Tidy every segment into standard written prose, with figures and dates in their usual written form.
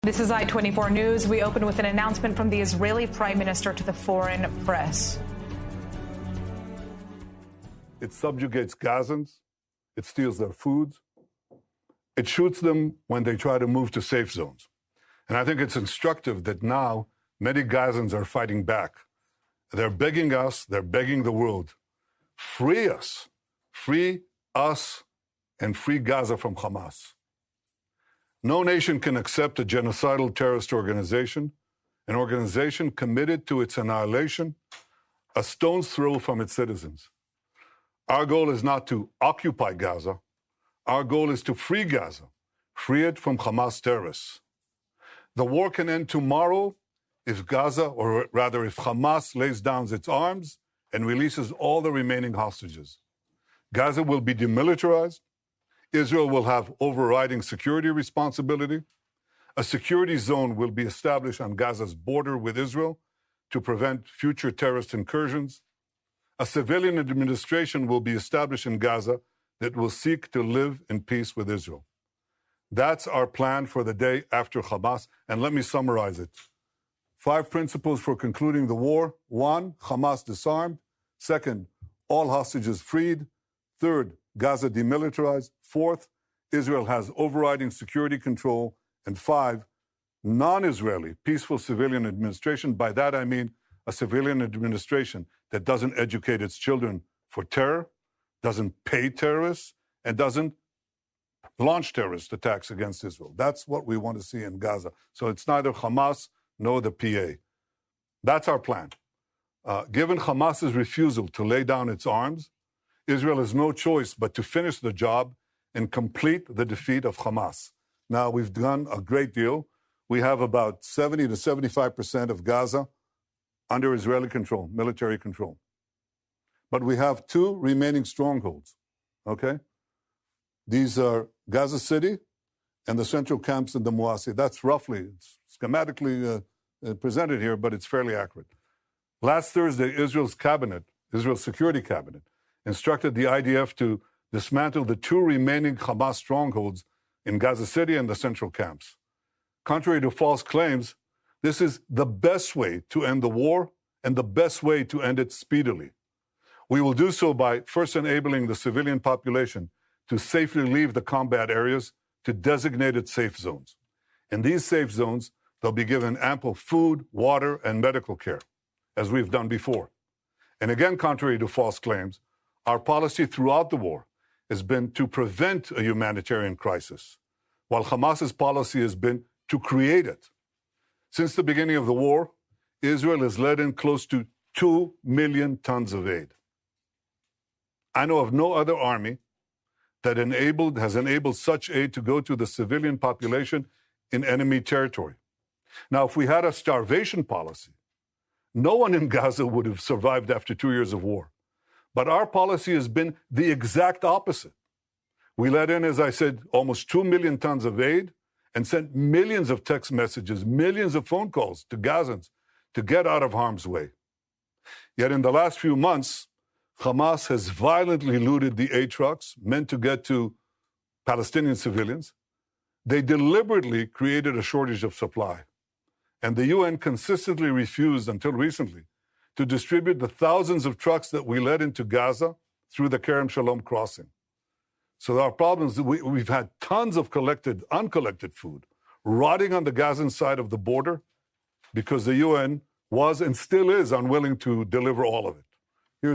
This is I-24 News. We open with an announcement from the Israeli Prime Minister to the foreign press. It subjugates Gazans. It steals their foods. It shoots them when they try to move to safe zones. And I think it's instructive that now many Gazans are fighting back. They're begging us, they're begging the world, free us, and free Gaza from Hamas. No nation can accept a genocidal terrorist organization, an organization committed to its annihilation, a stone's throw from its citizens. Our goal is not to occupy Gaza. Our goal is to free Gaza, free it from Hamas terrorists. The war can end tomorrow if Gaza, or rather if Hamas lays down its arms and releases all the remaining hostages. Gaza will be demilitarized. Israel will have overriding security responsibility. A security zone will be established on Gaza's border with Israel to prevent future terrorist incursions. A civilian administration will be established in Gaza that will seek to live in peace with Israel. That's our plan for the day after Hamas, and let me summarize it. 5 principles for concluding the war. 1, Hamas disarmed. 2nd, all hostages freed. 3rd, Gaza demilitarized. 4th, Israel has overriding security control. And 5, non-Israeli, peaceful civilian administration. By that I mean a civilian administration that doesn't educate its children for terror, doesn't pay terrorists, and doesn't launch terrorist attacks against Israel. That's what we want to see in Gaza. So it's neither Hamas nor the PA. That's our plan. Given Hamas's refusal to lay down its arms, Israel has no choice but to finish the job and complete the defeat of Hamas. Now, we've done a great deal. We have about 70 to 75% of Gaza under Israeli control, military control. But we have 2 remaining strongholds, okay? These are Gaza City and the central camps in the Muasi. That's roughly, it's schematically presented here, but it's fairly accurate. Last Thursday, Israel's Security Cabinet, instructed the IDF to dismantle the 2 remaining Hamas strongholds in Gaza City and the central camps. Contrary to false claims, this is the best way to end the war and the best way to end it speedily. We will do so by first enabling the civilian population to safely leave the combat areas to designated safe zones. In these safe zones, they'll be given ample food, water, and medical care, as we've done before. And again, contrary to false claims, our policy throughout the war has been to prevent a humanitarian crisis, while Hamas's policy has been to create it. Since the beginning of the war, Israel has let in close to 2 million tons of aid. I know of no other army that has enabled such aid to go to the civilian population in enemy territory. Now, if we had a starvation policy, no one in Gaza would have survived after 2 years of war. But our policy has been the exact opposite. We let in, as I said, almost 2 million tons of aid and sent millions of text messages, millions of phone calls to Gazans to get out of harm's way. Yet in the last few months, Hamas has violently looted the aid trucks meant to get to Palestinian civilians. They deliberately created a shortage of supply. And the UN consistently refused, until recently, to distribute the thousands of trucks that we led into Gaza through the Kerem Shalom crossing. So our problems, we've had tons of uncollected food rotting on the Gazan side of the border because the UN was and still is unwilling to deliver all of it. Here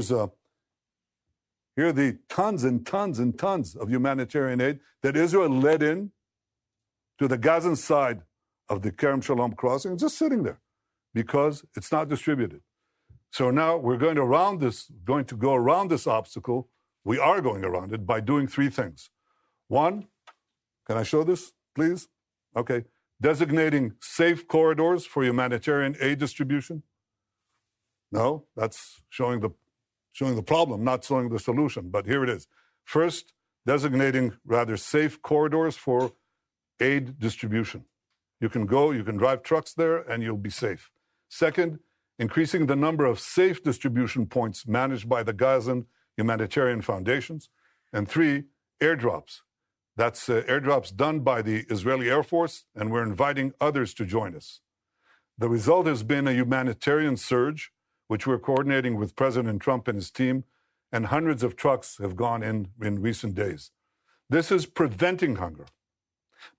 are the tons and tons and tons of humanitarian aid that Israel led in to the Gazan side of the Kerem Shalom crossing, just sitting there because it's not distributed. So now we're going to go around this obstacle. We are going around it by doing 3 things. 1, can I show this, please? Okay. Designating safe corridors for humanitarian aid distribution. No, that's showing the problem, not showing the solution, but here it is. First, designating rather safe corridors for aid distribution. You can drive trucks there and you'll be safe. Second, increasing the number of safe distribution points managed by the Gazan humanitarian foundations. And 3, airdrops. That's airdrops done by the Israeli Air Force, and we're inviting others to join us. The result has been a humanitarian surge, which we're coordinating with President Trump and his team, and hundreds of trucks have gone in recent days. This is preventing hunger,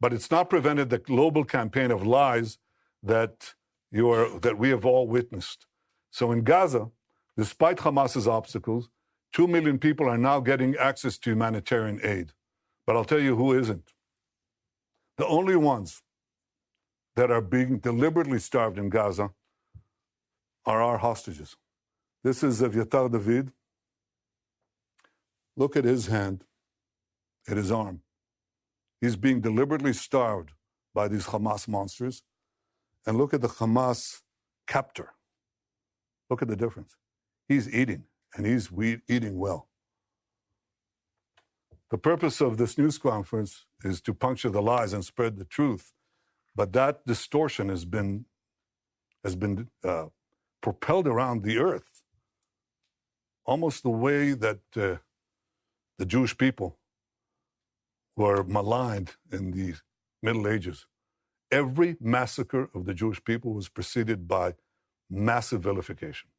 but it's not prevented the global campaign of lies that we have all witnessed. So in Gaza, despite Hamas's obstacles, 2 million people are now getting access to humanitarian aid. But I'll tell you who isn't. The only ones that are being deliberately starved in Gaza are our hostages. This is Evyatar David. Look at his hand, at his arm. He's being deliberately starved by these Hamas monsters. And look at the Hamas captor. Look at the difference. He's eating, and he's eating well. The purpose of this news conference is to puncture the lies and spread the truth. But that distortion has been propelled around the earth, almost the way that the Jewish people were maligned in the Middle Ages. Every massacre of the Jewish people was preceded by massive vilification.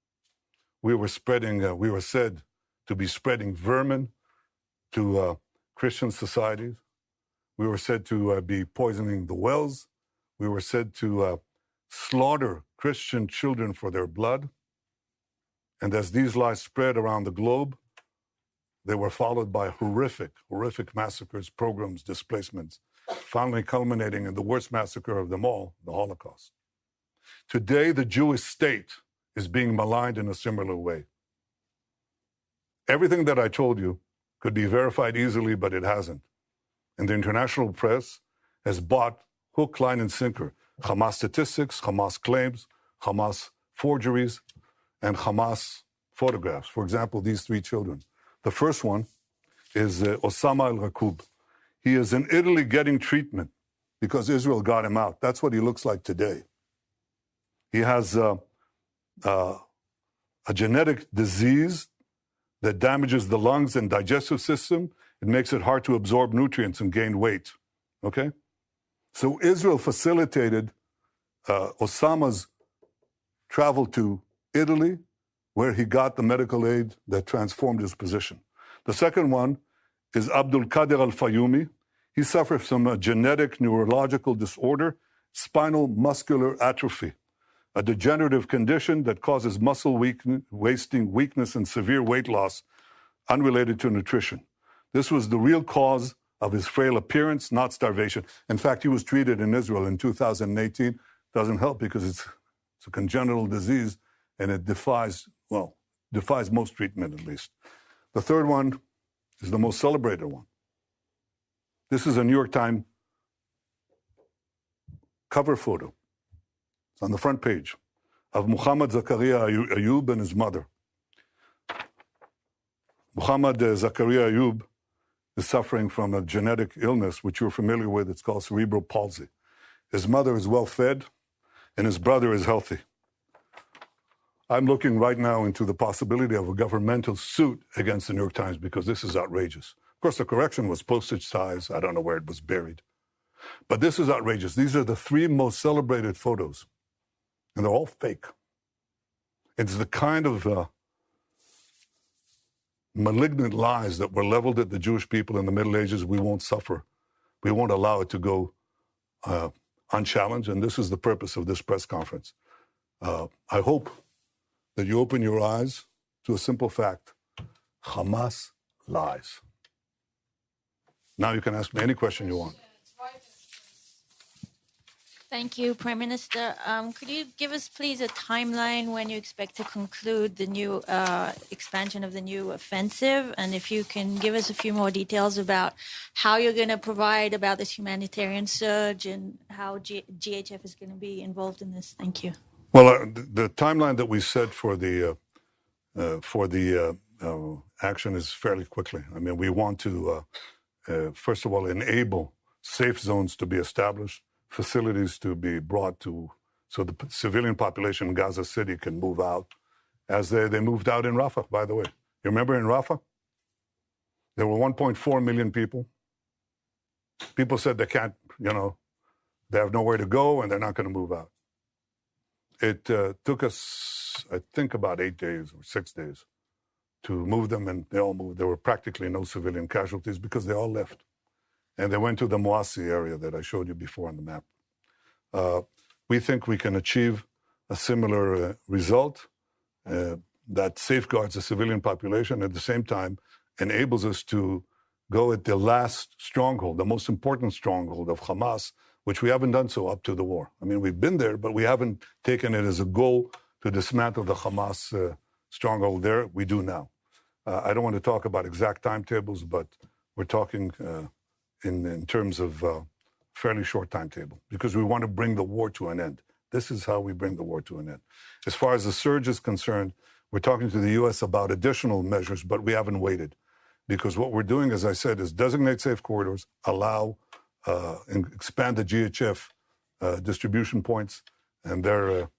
We were said to be spreading vermin to Christian societies. We were said to be poisoning the wells. We were said to slaughter Christian children for their blood. And as these lies spread around the globe, they were followed by horrific massacres, pogroms, displacements, finally culminating in the worst massacre of them all, the Holocaust. Today, the Jewish state is being maligned in a similar way. Everything that I told you could be verified easily, but it hasn't. And the international press has bought hook, line, and sinker Hamas statistics, Hamas claims, Hamas forgeries, and Hamas photographs. For example, these 3 children. The first one is Osama al-Raqub. He is in Italy getting treatment because Israel got him out. That's what he looks like today. He has a genetic disease that damages the lungs and digestive system. It makes it hard to absorb nutrients and gain weight, okay? So Israel facilitated Osama's travel to Italy, where he got the medical aid that transformed his position. The second one is Abdul Qadir al-Fayumi. He suffers from a genetic neurological disorder, spinal muscular atrophy, a degenerative condition that causes muscle wasting, weakness, and severe weight loss unrelated to nutrition. This was the real cause of his frail appearance, not starvation. In fact, he was treated in Israel in 2018. Doesn't help because it's a congenital disease and it defies most treatment at least. The third one is the most celebrated one. This is a New York Times cover photo. It's on the front page of Muhammad Zakaria Ayub and his mother. Muhammad Zakaria Ayub is suffering from a genetic illness, which you're familiar with. It's called cerebral palsy. His mother is well fed, and his brother is healthy. I'm looking right now into the possibility of a governmental suit against the New York Times because this is outrageous. Of course, the correction was postage size. I don't know where it was buried. But this is outrageous. These are the 3 most celebrated photos, and they're all fake. It's the kind of malignant lies that were leveled at the Jewish people in the Middle Ages. We won't suffer. We won't allow it to go unchallenged, and this is the purpose of this press conference. I hope that you open your eyes to a simple fact. Hamas lies. Now you can ask me any question you want. Thank you, Prime Minister. Could you give us, please, a timeline when you expect to conclude the new expansion of the new offensive? And if you can give us a few more details about how you're going to provide about this humanitarian surge and how GHF is going to be involved in this. Thank you. Well, the timeline that we set for the action is fairly quickly. I mean, we want to, first of all, enable safe zones to be established, facilities to be brought to, so the civilian population in Gaza City can move out, as they moved out in Rafah, by the way. You remember in Rafah? There were 1.4 million people. people said they can't, they have nowhere to go and they're not going to move out. It took us, I think, about 8 days or 6 days to move them, and they all moved. There were practically no civilian casualties because they all left. And they went to the Moasi area that I showed you before on the map. We think we can achieve a similar result that safeguards the civilian population, at the same time enables us to go at the last stronghold, the most important stronghold of Hamas, which we haven't done so up to the war. I mean, we've been there, but we haven't taken it as a goal to dismantle the Hamas stronghold there. We do now. I don't want to talk about exact timetables, but we're talking in terms of fairly short timetable, because we want to bring the war to an end. This is how we bring the war to an end. As far as the surge is concerned, we're talking to the U.S. about additional measures, but we haven't waited. Because what we're doing, as I said, is designate safe corridors, allow, and expand the GHF distribution points, and they're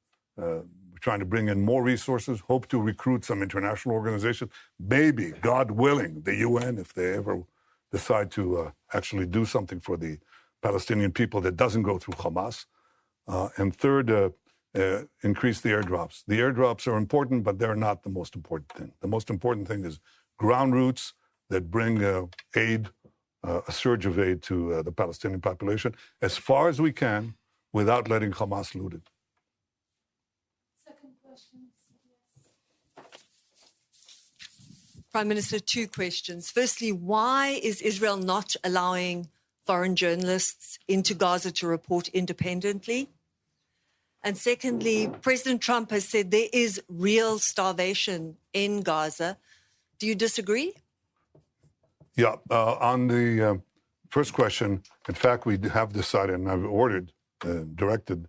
trying to bring in more resources, hope to recruit some international organizations, maybe, God willing, the UN, if they ever decide to actually do something for the Palestinian people that doesn't go through Hamas. And third, increase the airdrops. The airdrops are important, but they're not the most important thing. The most important thing is ground routes that bring aid, a surge of aid to the Palestinian population as far as we can without letting Hamas loot it. Second question. Prime Minister, 2 questions. Firstly, why is Israel not allowing foreign journalists into Gaza to report independently? And secondly, President Trump has said there is real starvation in Gaza. Do you disagree? Yeah, on the first question, in fact, we have decided, and I've ordered, directed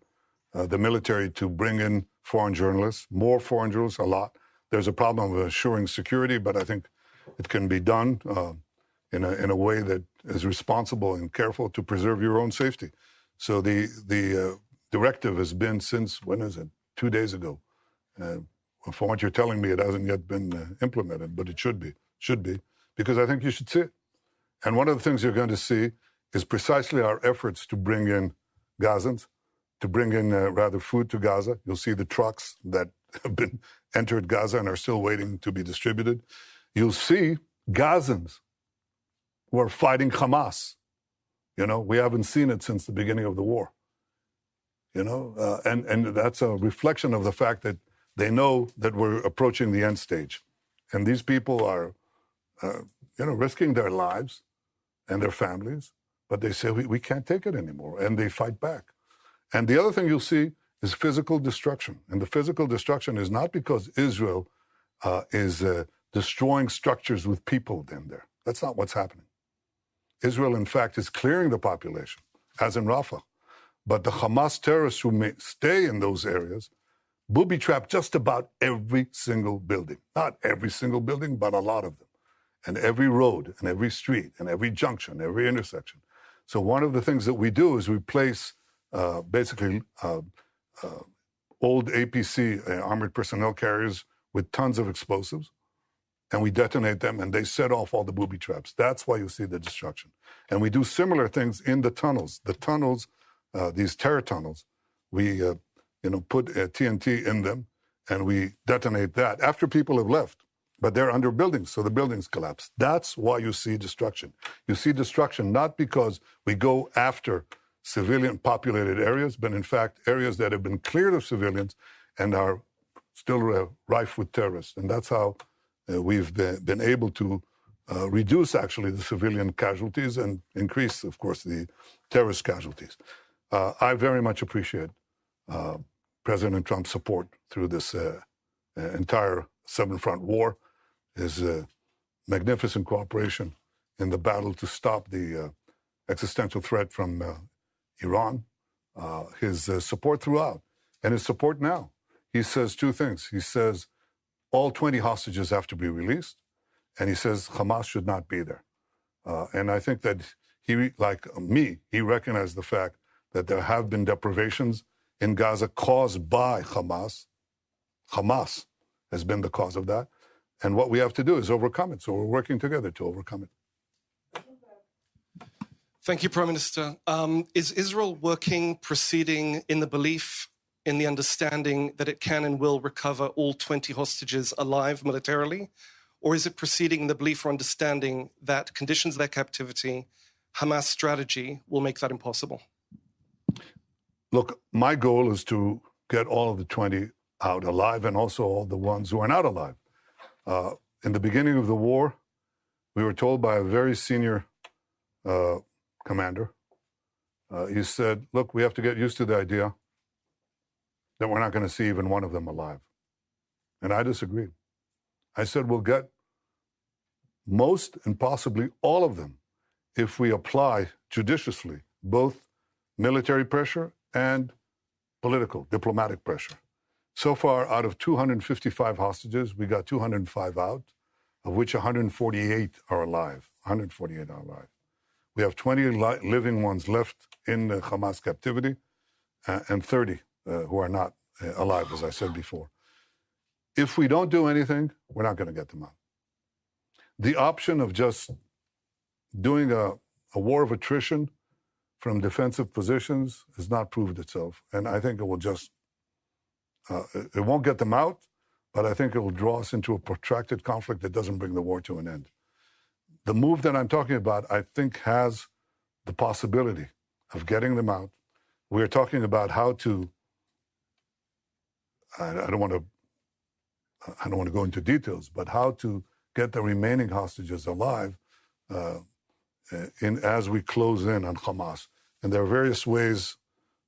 the military to bring in foreign journalists, more foreign journalists, a lot. There's a problem of assuring security, but I think it can be done in a way that is responsible and careful to preserve your own safety. So the directive has been since, when is it? 2 days ago. From what you're telling me, it hasn't yet been implemented, but it should be, because I think you should see it. And one of the things you're going to see is precisely our efforts to bring in Gazans, to bring in rather food to Gaza. You'll see the trucks that have been entered Gaza and are still waiting to be distributed. You'll see Gazans who are fighting Hamas. We haven't seen it since the beginning of the war. And that's a reflection of the fact that they know that we're approaching the end stage. And these people are, risking their lives and their families, but they say, we can't take it anymore, and they fight back. And the other thing you'll see is physical destruction. And the physical destruction is not because Israel is destroying structures with people in there. That's not what's happening. Israel, in fact, is clearing the population, as in Rafah. But the Hamas terrorists who may stay in those areas booby-trap just about every single building. Not every single building, but a lot of them. And every road, and every street, and every junction, every intersection. So one of the things that we do is we place basically old APC, armored personnel carriers, with tons of explosives, and we detonate them, and they set off all the booby traps. That's why you see the destruction. And we do similar things in the tunnels. The tunnels, these terror tunnels, we put TNT in them, and we detonate that after people have left. But they're under buildings, so the buildings collapse. That's why you see destruction. You see destruction not because we go after civilian populated areas, but in fact areas that have been cleared of civilians and are still rife with terrorists. And that's how we've been able to reduce actually the civilian casualties and increase, of course, the terrorist casualties. I very much appreciate President Trump's support through this entire seven-front war, his magnificent cooperation in the battle to stop the existential threat from Iran, his support throughout, and his support now. He says 2 things. He says all 20 hostages have to be released, and he says Hamas should not be there. And I think that he, like me, he recognized the fact that there have been deprivations in Gaza caused by Hamas. Hamas has been the cause of that. And what we have to do is overcome it. So we're working together to overcome it. Thank you, Prime Minister. Is Israel working, proceeding in the belief, in the understanding that it can and will recover all 20 hostages alive militarily? Or is it proceeding in the belief or understanding that conditions of their captivity, Hamas strategy, will make that impossible? Look, my goal is to get all of the 20 out alive and also all the ones who are not alive. In the beginning of the war, we were told by a very senior commander, he said, look, we have to get used to the idea that we're not going to see even one of them alive. And I disagreed. I said, we'll get most and possibly all of them if we apply judiciously both military pressure and political, diplomatic pressure. So far, out of 255 hostages, we got 205 out, of which 148 are alive. 148 are alive. We have 20 living ones left in the Hamas captivity and 30 who are not alive, as I said before. If we don't do anything, we're not going to get them out. The option of just doing a war of attrition from defensive positions has not proved itself. And I think it will just, it won't get them out, but I think it will draw us into a protracted conflict that doesn't bring the war to an end. The move that I'm talking about, I think, has the possibility of getting them out. We're talking about how to, I don't want to go into details, but how to get the remaining hostages alive as we close in on Hamas. And there are various ways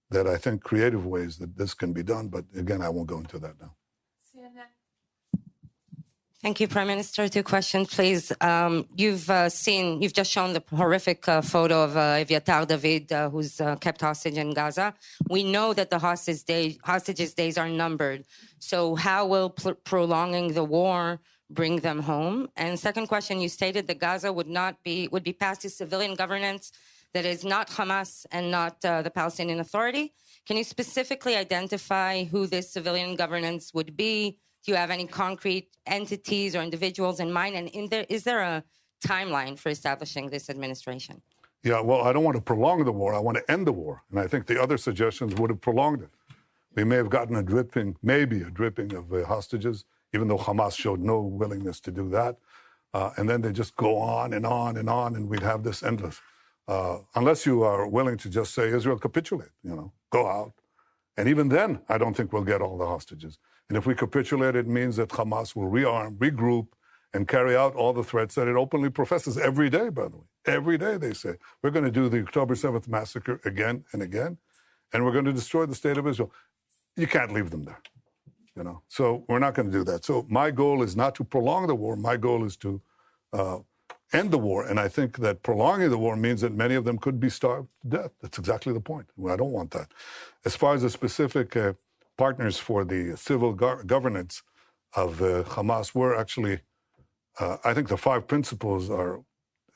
that I think, creative ways that this can be done, but again, I won't go into that now. Thank you, Prime Minister. 2 questions, please. You've just shown the horrific photo of Aviatar David, who's kept hostage in Gaza. We know that the hostages' days are numbered. So how will prolonging the war bring them home? And second question, you stated that Gaza would be passed to civilian governance that is not Hamas and not the Palestinian Authority. Can you specifically identify who this civilian governance would be? Do you have any concrete entities or individuals in mind? And is there a timeline for establishing this administration? Yeah, well, I don't want to prolong the war. I want to end the war. And I think the other suggestions would have prolonged it. We may have gotten maybe a dripping of hostages, even though Hamas showed no willingness to do that. And then they just go on and on and on, and we'd have this endless. Unless you are willing to just say, Israel, capitulate, go out. And even then, I don't think we'll get all the hostages. And if we capitulate, it means that Hamas will rearm, regroup, and carry out all the threats that it openly professes every day, by the way. Every day they say, we're going to do the October 7th massacre again and again, and we're going to destroy the state of Israel. You can't leave them there, So we're not going to do that. So my goal is not to prolong the war. My goal is to end the war. And I think that prolonging the war means that many of them could be starved to death. That's exactly the point. I don't want that. As far as the specific partners for the civil governance of Hamas, we're actually, I think the 5 principles are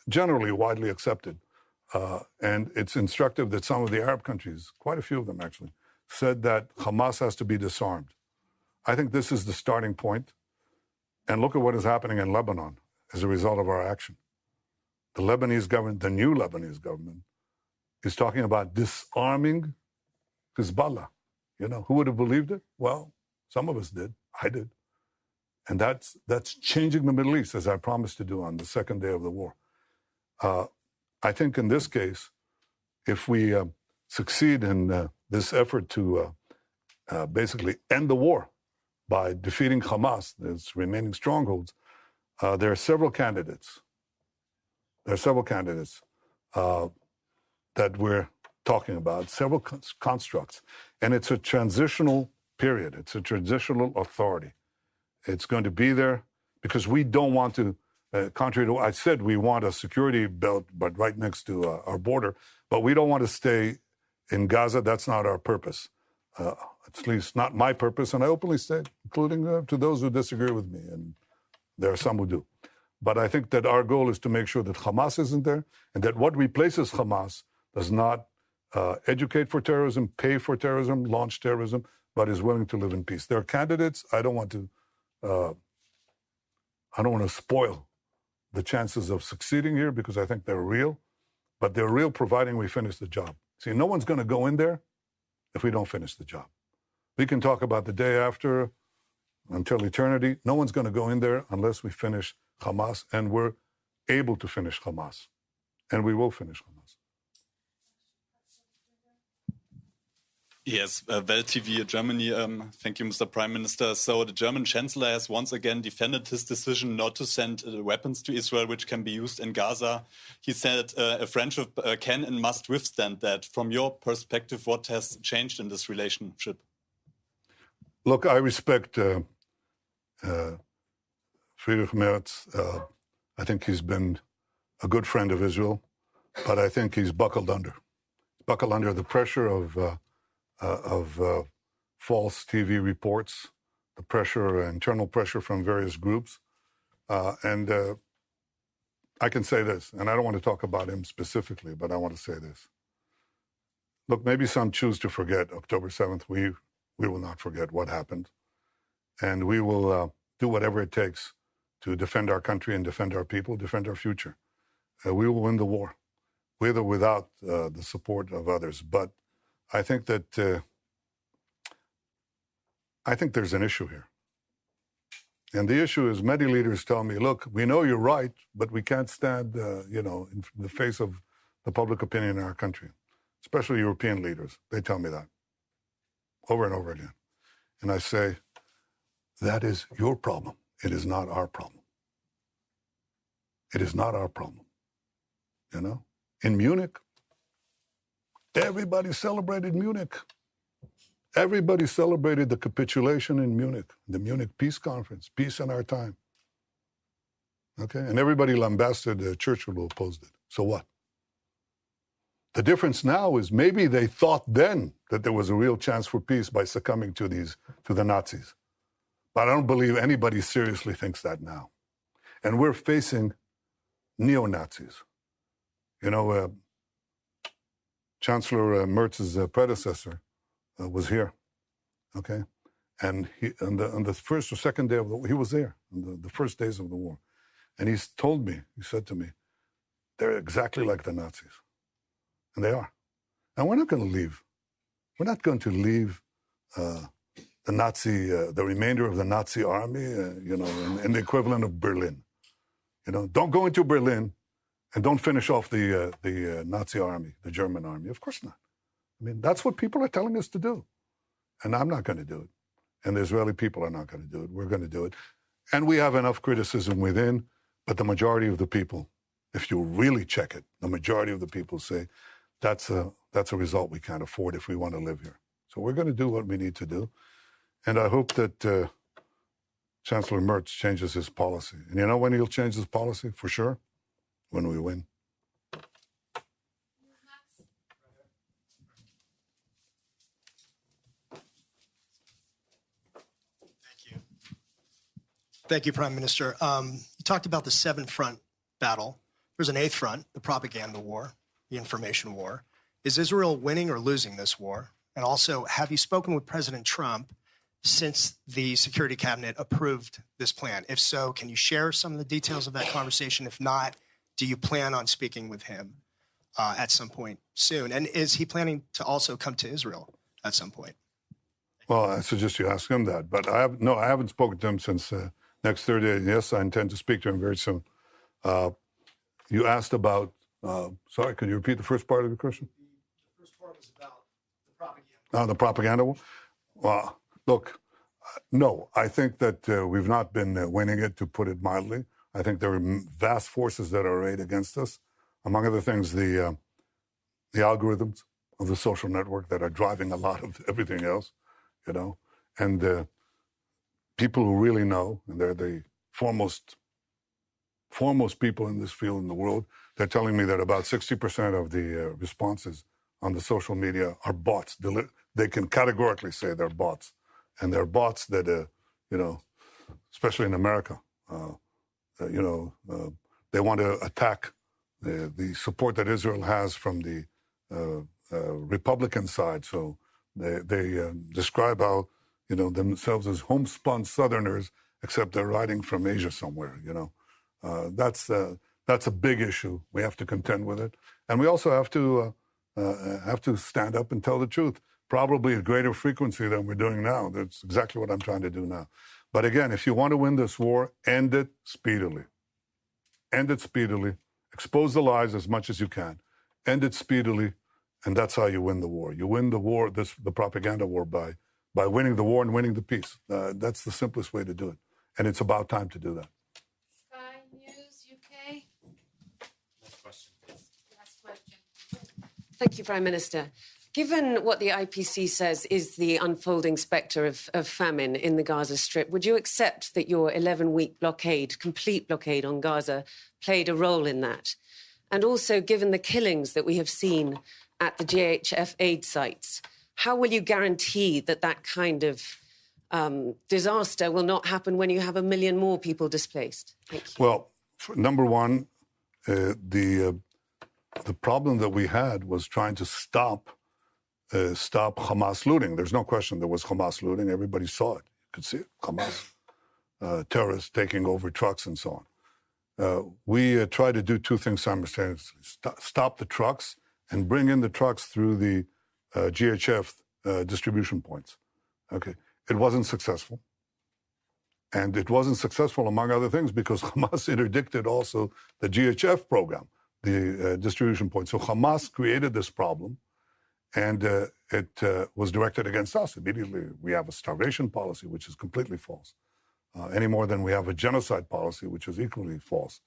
generally widely accepted. And it's instructive that some of the Arab countries, quite a few of them actually, said that Hamas has to be disarmed. I think this is the starting point. And look at what is happening in Lebanon as a result of our action. The Lebanese government, the new Lebanese government, is talking about disarming Hezbollah. Who would have believed it? Well, some of us did. I did. And that's changing the Middle East, as I promised to do on the second day of the war. I think in this case, if we succeed in this effort to basically end the war by defeating Hamas, its remaining strongholds, there are several candidates. There are several candidates that we're talking about, several constructs. And it's a transitional period. It's a transitional authority. It's going to be there because we don't want to, contrary to what I said, we want a security belt, but right next to our border. But we don't want to stay in Gaza. That's not our purpose. At least not my purpose. And I openly state, including to those who disagree with me. And there are some who do. But I think that our goal is to make sure that Hamas isn't there and that what replaces Hamas does not educate for terrorism, pay for terrorism, launch terrorism, but is willing to live in peace. There are candidates. I don't want to spoil the chances of succeeding here because I think they're real. but they're real providing we finish the job. See, no one's going to go in there if we don't finish the job. We can talk about the day after until eternity. No one's going to go in there unless we finish Hamas, and we're able to finish Hamas. And we will finish Hamas. Yes, Welt TV Germany. Thank you, Mr. Prime Minister. So the German Chancellor has once again defended his decision not to send weapons to Israel, which can be used in Gaza. He said a friendship can and must withstand that. From your perspective, what has changed in this relationship? Look, I respect Friedrich Merz. I think he's been a good friend of Israel, but I think he's buckled under the pressure of false TV reports, the pressure, internal pressure from various groups. And I can say this, and I don't want to talk about him specifically, but I want to say this. Look, maybe some choose to forget October 7th. We will not forget what happened. And we will do whatever it takes to defend our country and defend our people, defend our future. We will win the war, with or without the support of others. But I think that there's an issue here. And the issue is many leaders tell me, look, we know you're right, but we can't stand, in the face of the public opinion in our country, especially European leaders. They tell me that over and over again. And I say, that is your problem. It is not our problem. It is not our problem. In Munich, everybody celebrated Munich. Everybody celebrated the capitulation in Munich, the Munich Peace Conference, peace in our time. Okay? And everybody lambasted Churchill who opposed it. So what? The difference now is maybe they thought then that there was a real chance for peace by succumbing to the Nazis. But I don't believe anybody seriously thinks that now. And we're facing neo-Nazis. Chancellor Merz's predecessor was here, okay? And he, on the first or second day of the war, he was there, on the first days of the war. And he said to me, they're exactly like the Nazis. And they are. And we're not going to leave. We're not going to leave the remainder of the Nazi army, in the equivalent of Berlin. Don't go into Berlin and don't finish off the Nazi army, the German army. Of course not. I mean, that's what people are telling us to do. And I'm not going to do it. And the Israeli people are not going to do it. We're going to do it. And we have enough criticism within, but the majority of the people, if you really check it, the majority of the people say, that's a result we can't afford if we want to live here. So we're going to do what we need to do. And I hope that Chancellor Merz changes his policy. And you know when he'll change his policy? For sure? When we win. Thank you, Prime Minister. You talked about the 7-front battle. There's an 8th front, the propaganda war, the information war. Is Israel winning or losing this war? And also, have you spoken with President Trump since the Security Cabinet approved this plan? If so, can you share some of the details of that conversation? If not, do you plan on speaking with him at some point soon? And is he planning to also come to Israel at some point? Well, I suggest you ask him that. But I haven't spoken to him since next Thursday. Yes, I intend to speak to him very soon. You asked about, sorry, can you repeat the first part of the question? The first part was about the propaganda. Oh, the propaganda war? Well, look, no, I think that we've not been winning it, to put it mildly. I think there are vast forces that are arrayed against us. Among other things, the algorithms of the social network that are driving a lot of everything else, and people who really know, and they're the foremost people in this field in the world, they're telling me that about 60% of the responses on the social media are bots. They can categorically say they're bots. And they're bots that, especially in America, they want to attack the support that Israel has from the Republican side. So they describe how, themselves as homespun Southerners, except they're riding from Asia somewhere, That's That's a big issue. We have to contend with it. And we also have to stand up and tell the truth, probably at greater frequency than we're doing now. That's exactly what I'm trying to do now. But again, if you want to win this war, end it speedily. End it speedily. Expose the lies as much as you can. End it speedily, and that's how you win the war. You win the war, the propaganda war, by winning the war and winning the peace. That's the simplest way to do it. And it's about time to do that. Sky News UK. Next question, please. Last question. Thank you, Prime Minister. Given what the IPC says is the unfolding spectre of famine in the Gaza Strip, would you accept that your 11-week blockade, complete blockade on Gaza, played a role in that? And also, given the killings that we have seen at the GHF aid sites, how will you guarantee that that kind of disaster will not happen when you have 1 million more people displaced? Thank you. Well, number one, the problem that we had was trying to stop Hamas looting. There's no question there was Hamas looting. Everybody saw it. You could see it. Hamas terrorists taking over trucks and so on. We tried to do two things simultaneously. Stop the trucks and bring in the trucks through the GHF distribution points. Okay. It wasn't successful. And it wasn't successful, among other things, because Hamas interdicted also the GHF program, the distribution point. So Hamas created this problem, and it was directed against us. Immediately, we have a starvation policy, which is completely false, any more than we have a genocide policy, which is equally false.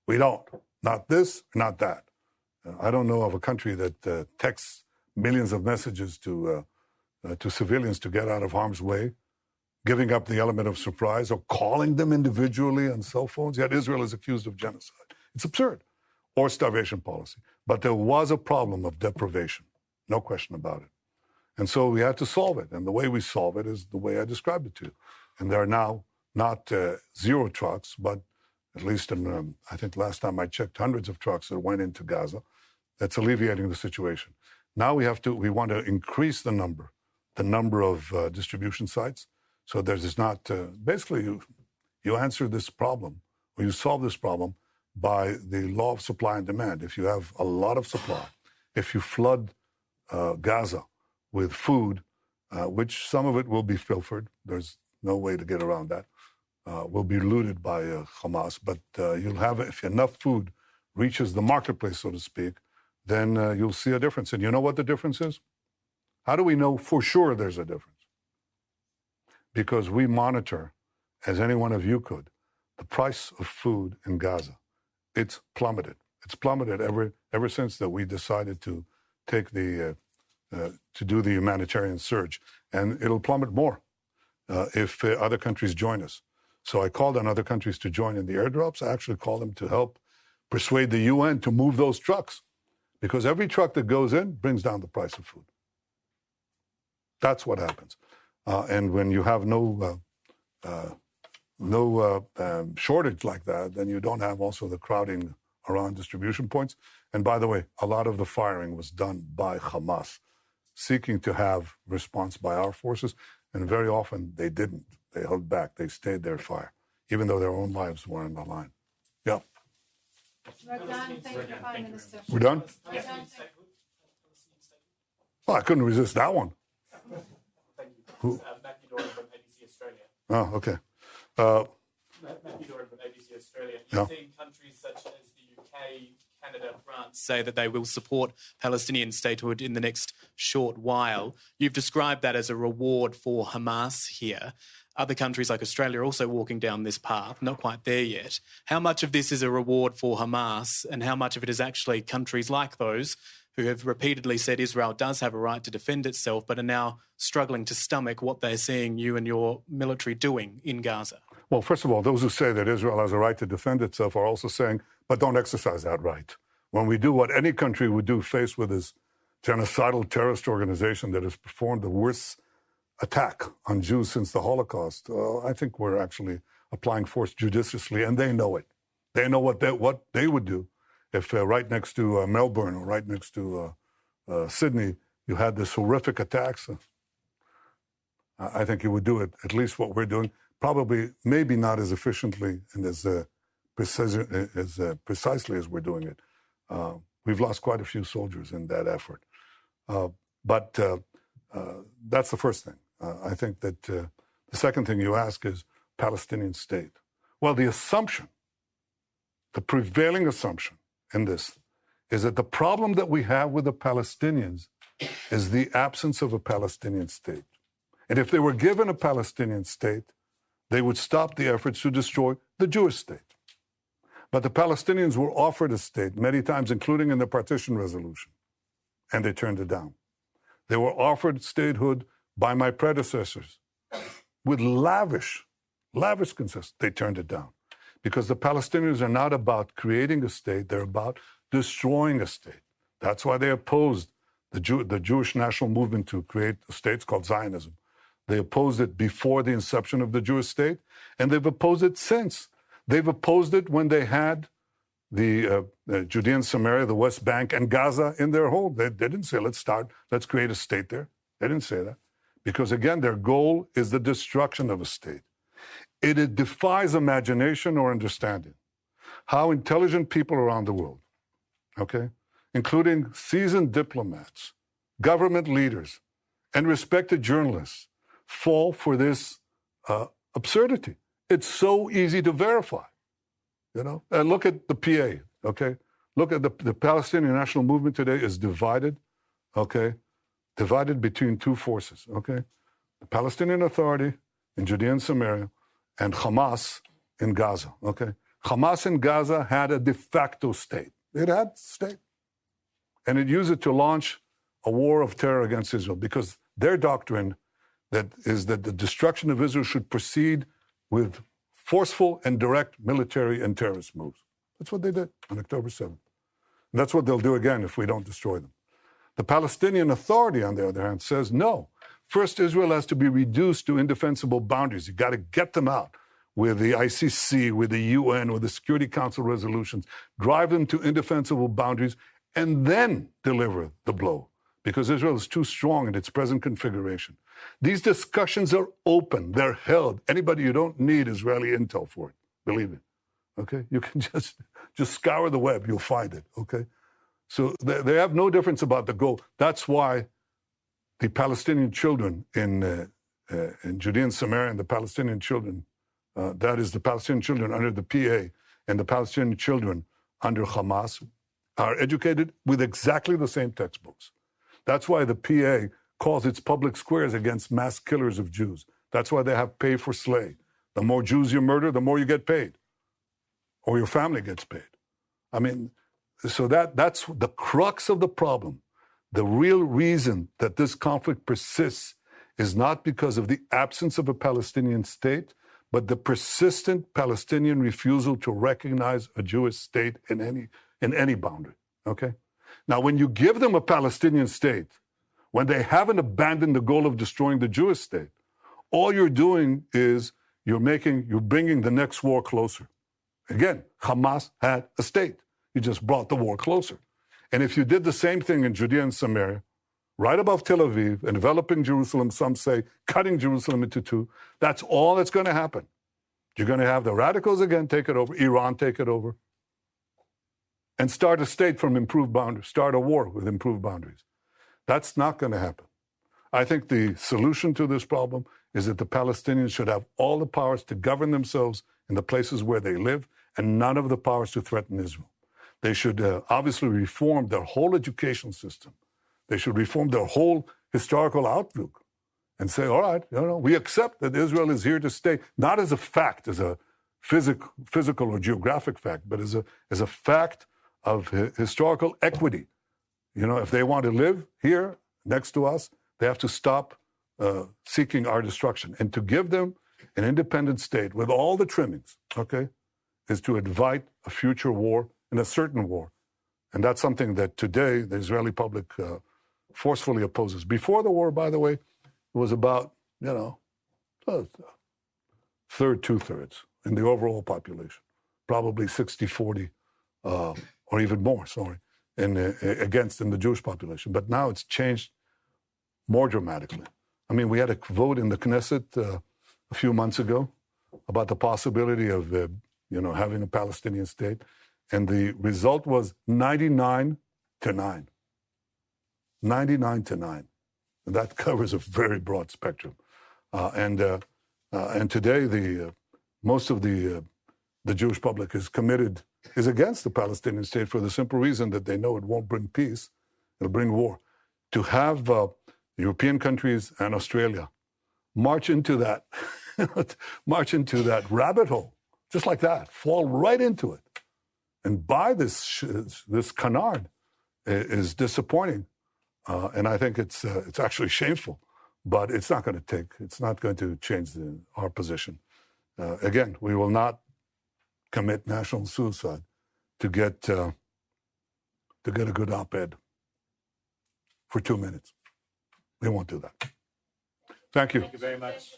We don't. Not this, not that. I don't know of a country that texts millions of messages to civilians to get out of harm's way, giving up the element of surprise, or calling them individually on cell phones. Yet Israel is accused of genocide. It's absurd. Or starvation policy. But there was a problem of deprivation. No question about it. And so we had to solve it. And the way we solve it is the way I described it to you. And there are now not zero trucks, but at least in, I think last time I checked, hundreds of trucks that went into Gaza. That's alleviating the situation. Now we want to increase the number of distribution sites. So there's not, basically you answer this problem, or you solve this problem by the law of supply and demand. If you have a lot of supply, if you flood Gaza with food, which some of it will be pilfered, there's no way to get around that, will be looted by Hamas, but you'll have, if enough food reaches the marketplace, so to speak, then you'll see a difference. And you know what the difference is? How do we know for sure there's a difference? Because we monitor, as any one of you could, the price of food in Gaza. It's plummeted. It's plummeted ever since that we decided to take to do the humanitarian surge. And it'll plummet more if other countries join us. So I called on other countries to join in the airdrops. I actually called them to help persuade the UN to move those trucks, because every truck that goes in brings down the price of food. That's what happens. And when you have no shortage like that, then you don't have also the crowding around distribution points. And by the way, a lot of the firing was done by Hamas, seeking to have response by our forces. And very often they didn't. They held back. They stayed their fire, even though their own lives were on the line. Yeah. We're done. Thank you, Prime Minister. We're done? Well, I couldn't resist that one. Who? Matthew Doran from ABC Australia. Oh, okay. Matthew Doran from ABC Australia. You've Yeah. seen countries such as the UK, Canada, France say that they will support Palestinian statehood in the next short while. You've described that as a reward for Hamas here. Other countries like Australia are also walking down this path, not quite there yet. How much of this is a reward for Hamas, and how much of it is actually countries like those who have repeatedly said Israel does have a right to defend itself, but are now struggling to stomach what they're seeing you and your military doing in Gaza? Well, first of all, those who say that Israel has a right to defend itself are also saying, but don't exercise that right. When we do what any country would do faced with this genocidal terrorist organization that has performed the worst attack on Jews since the Holocaust, I think we're actually applying force judiciously, and they know it. They know what they would do if right next to Melbourne or right next to Sydney, you had this horrific attacks. I think you would do it, at least what we're doing, probably maybe not as efficiently and as precisely as we're doing it. We've lost quite a few soldiers in that effort. But that's the first thing. I think that the second thing you ask is Palestinian State. Well, the assumption, the prevailing assumption in this is that the problem that we have with the Palestinians is the absence of a Palestinian state. And if they were given a Palestinian state, they would stop the efforts to destroy the Jewish state. But the Palestinians were offered a state many times, including in the partition resolution, and they turned it down. They were offered statehood by my predecessors with lavish concessions. They turned it down because the Palestinians are not about creating a state, they're about destroying a state. That's why they opposed the Jewish national movement to create a state. It's called Zionism. They opposed it before the inception of the Jewish state, and they've opposed it since. They've opposed it when they had the Judea and Samaria, the West Bank, and Gaza in their hold. They didn't say, let's create a state there. They didn't say that. Because again, their goal is the destruction of a state. It defies imagination or understanding how intelligent people around the world, okay, including seasoned diplomats, government leaders, and respected journalists, fall for this absurdity. It's so easy to verify, you know. And look at the PA, okay? Look at the Palestinian national movement today is divided, okay? Divided between two forces, okay? The Palestinian Authority in Judea and Samaria and Hamas in Gaza, okay? Hamas in Gaza had a de facto state. It had a state. And it used it to launch a war of terror against Israel because their doctrine is that the destruction of Israel should proceed with forceful and direct military and terrorist moves. That's what they did on October 7th. And that's what they'll do again if we don't destroy them. The Palestinian Authority, on the other hand, says no. First, Israel has to be reduced to indefensible boundaries. You've got to get them out with the ICC, with the UN, with the Security Council resolutions, drive them to indefensible boundaries, and then deliver the blow, because Israel is too strong in its present configuration. These discussions are open. They're held. Anybody, you don't need Israeli intel for it, believe me. Okay? You can just scour the web. You'll find it. Okay? So they have no difference about the goal. That's why the Palestinian children in Judea and Samaria and the Palestinian children, that is the Palestinian children under the PA and the Palestinian children under Hamas, are educated with exactly the same textbooks. That's why the PA calls its public squares against mass killers of Jews. That's why they have pay for slay. The more Jews you murder, the more you get paid, or your family gets paid. I mean, so that's the crux of the problem. The real reason that this conflict persists is not because of the absence of a Palestinian state, but the persistent Palestinian refusal to recognize a Jewish state in any boundary, okay? Now, when you give them a Palestinian state, when they haven't abandoned the goal of destroying the Jewish state, all you're doing is you're bringing the next war closer. Again, Hamas had a state. You just brought the war closer. And if you did the same thing in Judea and Samaria, right above Tel Aviv, enveloping Jerusalem, some say cutting Jerusalem into two, that's all that's going to happen. You're going to have the radicals again take it over, Iran take it over, and start a state from improved boundaries, start a war with improved boundaries. That's not going to happen. I think the solution to this problem is that the Palestinians should have all the powers to govern themselves in the places where they live and none of the powers to threaten Israel. They should obviously reform their whole education system. They should reform their whole historical outlook and say, all right, we accept that Israel is here to stay, not as a fact, as a physical or geographic fact, but as a fact of historical equity. If they want to live here next to us, they have to stop seeking our destruction. And to give them an independent state with all the trimmings, okay, is to invite a future war and a certain war. And that's something that today the Israeli public forcefully opposes. Before the war, by the way, it was about, two-thirds in the overall population, probably 60-40 or even more, in the Jewish population. But now it's changed more dramatically. I mean, we had a vote in the Knesset a few months ago about the possibility of having a Palestinian state. And the result was 99-9. 99-9. And that covers a very broad spectrum. And today, most of the Jewish public is against the Palestinian state for the simple reason that they know it won't bring peace, it'll bring war. To have European countries and Australia march into that rabbit hole, just like that, fall right into it, and buy this canard is disappointing, and I think it's actually shameful. But it's not going to change our position. Again, we will not commit national suicide to get a good op-ed for 2 minutes. We won't do that. Thank you. Thank you very much.